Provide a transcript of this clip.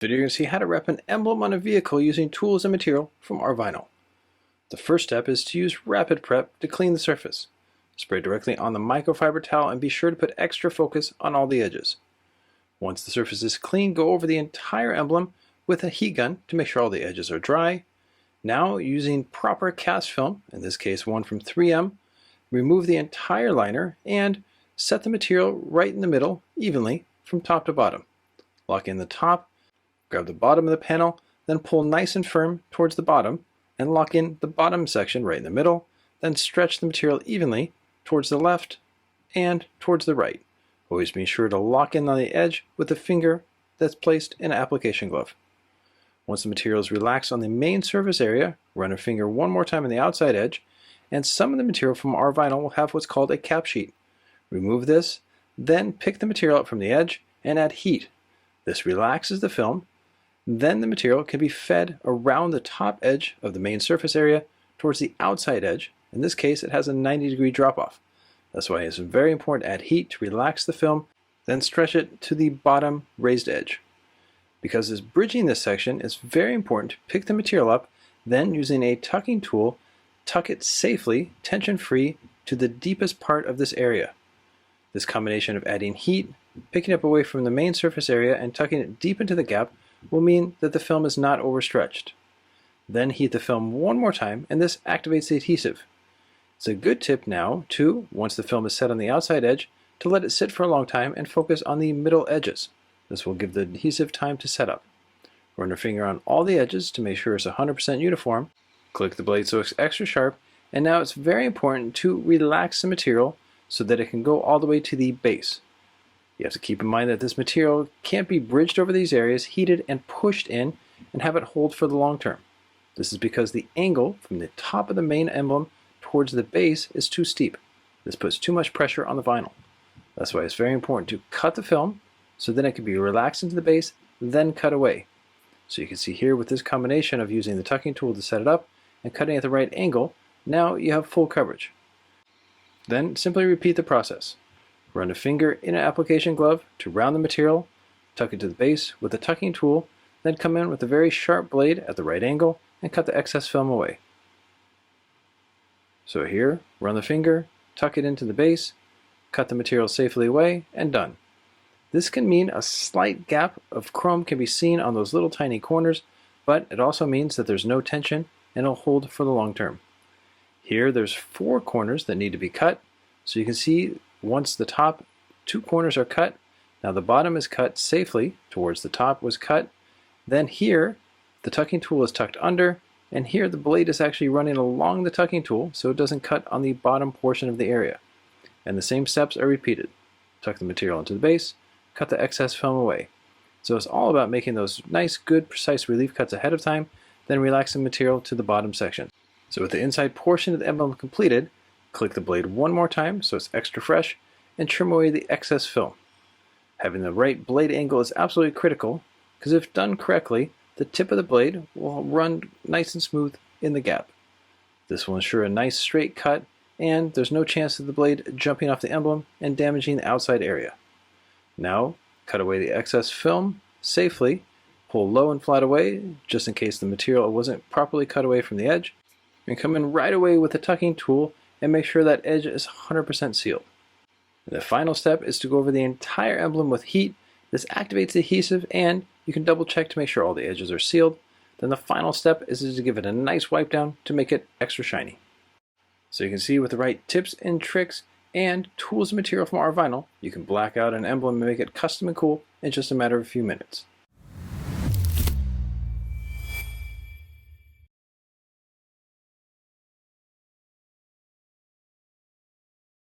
video, you're going to see how to wrap an emblem on a vehicle using tools and material from Rvinyl. The first step is to use Rapid Prep to clean the surface. Spray directly on the microfiber towel and be sure to put extra focus on all the edges. Once the surface is clean, go over the entire emblem with a heat gun to make sure all the edges are dry. Now, using proper cast film, in this case one from 3M, remove the entire liner and set the material right in the middle evenly from top to bottom. Lock in the top, grab the bottom of the panel, then pull nice and firm towards the bottom and lock in the bottom section right in the middle, then stretch the material evenly towards the left and towards the right. Always be sure to lock in on the edge with the finger that's placed in an application glove. Once the material is relaxed on the main surface area, run a finger one more time on the outside edge, and some of the material from Rvinyl will have what's called a cap sheet. Remove this, then pick the material up from the edge and add heat. This relaxes the film. Then the material can be fed around the top edge of the main surface area towards the outside edge. In this case, it has a 90-degree drop-off. That's why it's very important to add heat to relax the film, then stretch it to the bottom raised edge. Because it's bridging this section, it's very important to pick the material up, then using a tucking tool, tuck it safely, tension-free, to the deepest part of this area. This combination of adding heat, picking up away from the main surface area, and tucking it deep into the gap will mean that the film is not overstretched. Then heat the film one more time, and this activates the adhesive. It's a good tip now to, once the film is set on the outside edge, to let it sit for a long time and focus on the middle edges. This will give the adhesive time to set up. Run your finger on all the edges to make sure it's 100% uniform. Click the blade so it's extra sharp, and now it's very important to relax the material so that it can go all the way to the base. You have to keep in mind that this material can't be bridged over these areas, heated and pushed in, and have it hold for the long term. This is because the angle from the top of the main emblem towards the base is too steep. This puts too much pressure on the vinyl. That's why it's very important to cut the film so then it can be relaxed into the base, then cut away. So you can see here with this combination of using the tucking tool to set it up and cutting at the right angle, now you have full coverage. Then simply repeat the process. Run a finger in an application glove to round the material, tuck it to the base with the tucking tool, then come in with a very sharp blade at the right angle and cut the excess film away. So here, run the finger, tuck it into the base, cut the material safely away, and done. This can mean a slight gap of chrome can be seen on those little tiny corners, but it also means that there's no tension and it'll hold for the long term. Here there's 4 corners that need to be cut, so you can see once the top 2 corners are cut, now the bottom is cut safely towards the top was cut. Then here the tucking tool is tucked under, and here the blade is actually running along the tucking tool so it doesn't cut on the bottom portion of the area. And the same steps are repeated. Tuck the material into the base, cut the excess film away. So it's all about making those nice, good, precise relief cuts ahead of time, then relaxing the material to the bottom section. So with the inside portion of the emblem completed, click the blade one more time so it's extra fresh, and trim away the excess film. Having the right blade angle is absolutely critical, because if done correctly, the tip of the blade will run nice and smooth in the gap. This will ensure a nice straight cut, and there's no chance of the blade jumping off the emblem and damaging the outside area. Now, cut away the excess film safely, pull low and flat away, just in case the material wasn't properly cut away from the edge, and come in right away with the tucking tool and make sure that edge is 100% sealed. And the final step is to go over the entire emblem with heat. This activates the adhesive, and you can double check to make sure all the edges are sealed. Then the final step is to give it a nice wipe down to make it extra shiny. So you can see with the right tips and tricks and tools and material from Rvinyl, you can black out an emblem and make it custom and cool in just a matter of a few minutes.